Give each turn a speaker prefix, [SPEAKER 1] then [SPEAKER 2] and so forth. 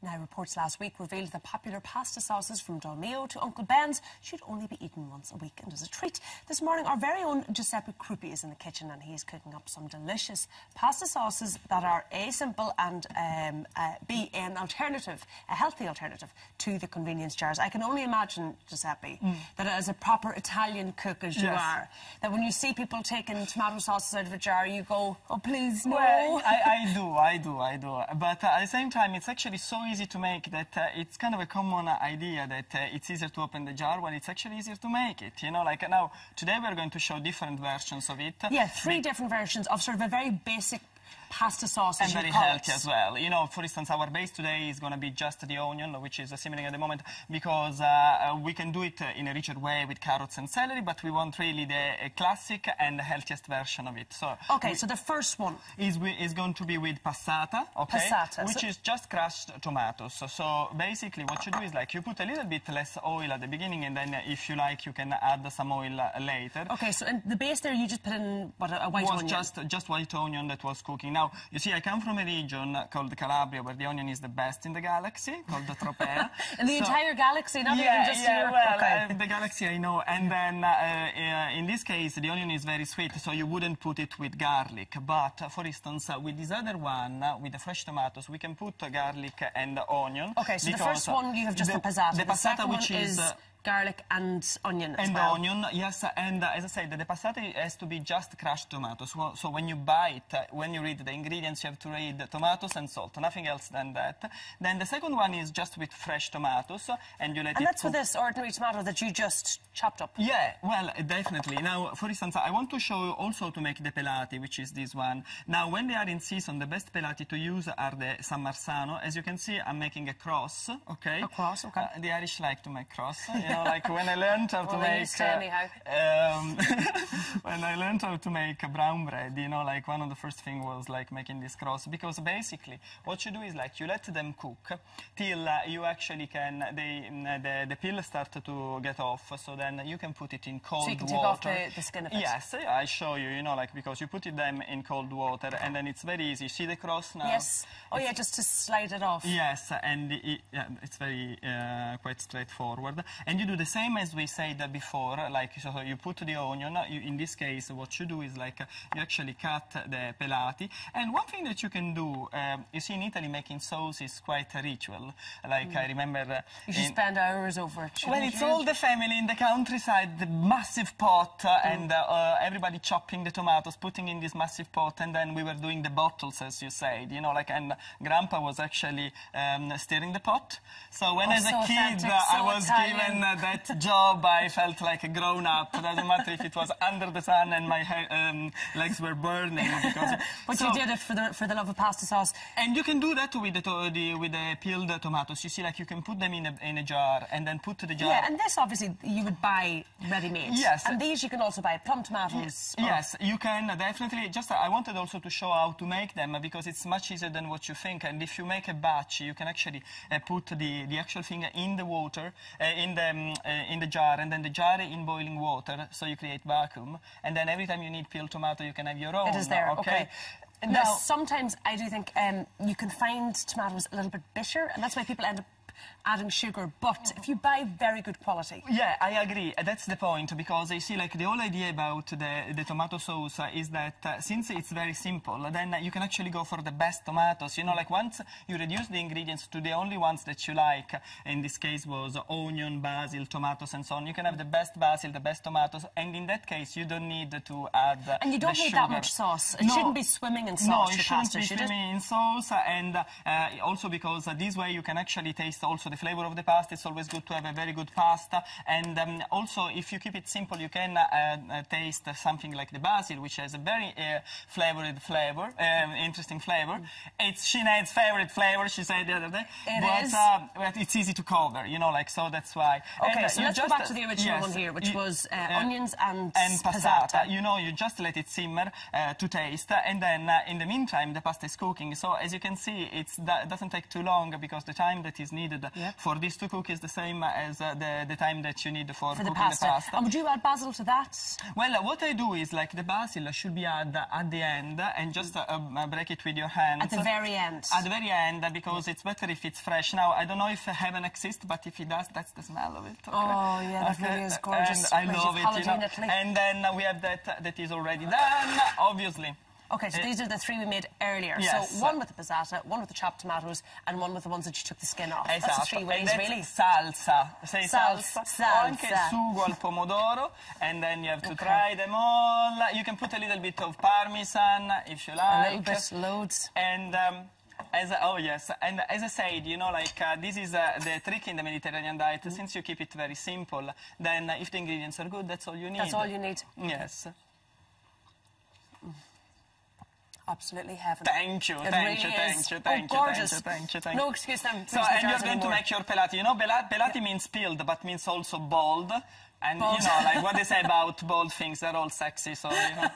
[SPEAKER 1] Now, reports last week revealed that popular pasta sauces from Dolmio to Uncle Ben's should only be eaten once a week. And as a treat, this morning our very own Giuseppe Crupi is in the kitchen and he's cooking up some delicious pasta sauces that are A, simple and B, an alternative, a healthy alternative to the convenience jars. I can only imagine, Giuseppe, that as a proper Italian cook as you are, that when you see people taking tomato sauces out of a jar, you go, oh, please, no.
[SPEAKER 2] Well, I do. But at the same time, it's actually so easy to make that it's kind of a common idea that it's easier to open the jar when it's actually easier to make it. You know, like now, today we're going to show different versions of it.
[SPEAKER 1] Yeah, three different versions of sort of a very basic pasta sauce.
[SPEAKER 2] And very healthy as well. You know, for instance, our base today is going to be just the onion, which is simmering at the moment, because we can do it in a richer way with carrots and celery, but we want really the classic and the healthiest version of it. So
[SPEAKER 1] okay, so the first one
[SPEAKER 2] is going to be with passata, okay?
[SPEAKER 1] Passata.
[SPEAKER 2] Which is just crushed tomatoes. So basically what you do is like you put a little bit less oil at the beginning, and then if you like, you can add some oil later.
[SPEAKER 1] Okay, so in the base there, you just put in, what, a white onion?
[SPEAKER 2] Just white onion that was cooking. Now, you see, I come from a region called Calabria, where the onion is the best in the galaxy, called the Tropea.
[SPEAKER 1] In the entire galaxy, not even just here?
[SPEAKER 2] Well,
[SPEAKER 1] okay.
[SPEAKER 2] The galaxy, I know. And then, in this case, the onion is very sweet, so you wouldn't put it with garlic. But, for instance, with this other one, with the fresh tomatoes, we can put garlic and onion.
[SPEAKER 1] Okay, so the first one, you have just the passata.
[SPEAKER 2] The passata, which is
[SPEAKER 1] garlic and onion as
[SPEAKER 2] well. And onion, yes. And as I said, the passata has to be just crushed tomatoes. So when you buy it, when you read the ingredients, you have to read tomatoes and salt, nothing else than that. Then the second one is just with fresh tomatoes, and you let it cook.
[SPEAKER 1] And that's with this ordinary tomato that you just chopped up?
[SPEAKER 2] Yeah, well, definitely. Now, for instance, I want to show you also to make the pelati, which is this one. Now, when they are in season, the best pelati to use are the San Marzano. As you can see, I'm making a cross, okay?
[SPEAKER 1] A cross, okay.
[SPEAKER 2] The Irish like to make cross, you know, like when I learned how to make... when I learned how to make brown bread, you know, like one of the first things was like making this cross, because basically what you do is like you let them cook till you actually can, the peel start to get off, so then you can put it in cold water. So you can
[SPEAKER 1] take off the skin of it?
[SPEAKER 2] Yes, I show you, you know, like because you put them in cold water and then it's very easy. See the cross now?
[SPEAKER 1] Yes. Oh yeah, just to slide it off.
[SPEAKER 2] Yes, and it's very quite straightforward. And you do the same as we said before, like so you put the onion. In this case, what you do is like you actually cut the pelati. And one thing that you can do, you see, in Italy making sauce is quite a ritual. Like I remember,
[SPEAKER 1] you should spend hours over it.
[SPEAKER 2] Well, it's all the family in the countryside, the massive pot, and everybody chopping the tomatoes, putting in this massive pot, and then we were doing the bottles, as you said, you know, like, and Grandpa was actually stirring the pot. So when as a kid I was given that job, I felt like a grown-up. Doesn't matter if it was under the sun and my legs were burning.
[SPEAKER 1] But you did it for the love of pasta sauce.
[SPEAKER 2] And you can do that with the peeled tomatoes. You see, like you can put them in a jar and then put the jar.
[SPEAKER 1] Yeah, and this obviously you would buy ready-made.
[SPEAKER 2] Yes.
[SPEAKER 1] And these you can also buy plum tomatoes.
[SPEAKER 2] Yes, you can definitely. Just I wanted also to show how to make them, because it's much easier than what you think. And if you make a batch, you can actually put the actual thing in the water, in the jar, and then the jar in boiling water, so you create vacuum. And then every time you need peeled tomato, you can have your own.
[SPEAKER 1] It is there. Okay.
[SPEAKER 2] Now,
[SPEAKER 1] now sometimes I do think you can find tomatoes a little bit bitter, and that's why people end up adding sugar, but if you buy very good quality.
[SPEAKER 2] Yeah, I agree. That's the point, because you see, like, the whole idea about the tomato sauce is that since it's very simple, then you can actually go for the best tomatoes. You know, like, once you reduce the ingredients to the only ones that you like, in this case was onion, basil, tomatoes, and so on, you can have the best basil, the best tomatoes, and in that case, you don't need to add
[SPEAKER 1] And you don't need that much sauce. It shouldn't be swimming in sauce.
[SPEAKER 2] No, it shouldn't be swimming in sauce, and also because this way you can actually taste also the flavor of the pasta. It's always good to have a very good pasta, and also if you keep it simple, you can taste something like the basil, which has a very interesting flavor. It's Sinead's favorite flavor, she said the other day. But it's easy to cover, you know, like, so that's why.
[SPEAKER 1] Okay, and so let's go back to the original one here, which was onions and passata.
[SPEAKER 2] You know, you just let it simmer to taste, and then in the meantime, the pasta is cooking. So as you can see, it doesn't take too long, because the time that is needed needed
[SPEAKER 1] Yeah.
[SPEAKER 2] for these two cookies, the same as the time that you need for
[SPEAKER 1] For
[SPEAKER 2] cooking
[SPEAKER 1] the pasta.
[SPEAKER 2] the pasta.
[SPEAKER 1] And would you add basil to that?
[SPEAKER 2] Well, what I do is like the basil should be at the end and just break it with your hands.
[SPEAKER 1] At the very end.
[SPEAKER 2] At the very end, because it's better if it's fresh. Now, I don't know if heaven exists, but if it does, that's the smell of it. Okay?
[SPEAKER 1] Oh, yeah, that really is gorgeous.
[SPEAKER 2] And I love it,
[SPEAKER 1] Holiday in Italy.
[SPEAKER 2] And then we have that is already done, obviously.
[SPEAKER 1] Okay, so these are the three we made earlier.
[SPEAKER 2] Yes.
[SPEAKER 1] So one with the passata, one with the chopped tomatoes, and one with the ones that you took the skin off. That's the
[SPEAKER 2] Esatto.
[SPEAKER 1] three ways,
[SPEAKER 2] And that's
[SPEAKER 1] really.
[SPEAKER 2] salsa. Say
[SPEAKER 1] Salsa.
[SPEAKER 2] salsa. O anche
[SPEAKER 1] Salsa.
[SPEAKER 2] sugo al pomodoro. And then you have to try them all. You can put a little bit of parmesan if you like.
[SPEAKER 1] A little bit, loads.
[SPEAKER 2] And oh yes, and as I said, you know, like this is the trick in the Mediterranean diet. Since you keep it very simple, then if the ingredients are good, that's all you need.
[SPEAKER 1] That's all you need.
[SPEAKER 2] Yes.
[SPEAKER 1] Absolutely heaven.
[SPEAKER 2] Thank you,
[SPEAKER 1] It
[SPEAKER 2] thank
[SPEAKER 1] really
[SPEAKER 2] you,
[SPEAKER 1] is.
[SPEAKER 2] thank you,
[SPEAKER 1] Oh,
[SPEAKER 2] thank you,
[SPEAKER 1] gorgeous.
[SPEAKER 2] thank you, thank
[SPEAKER 1] No
[SPEAKER 2] you.
[SPEAKER 1] excuse then.
[SPEAKER 2] So, and you're going to make your pelati. You know, pelati means peeled, but means also bold. And,
[SPEAKER 1] Bold.
[SPEAKER 2] you know, like what they say about bold things, they're all sexy, so, you know.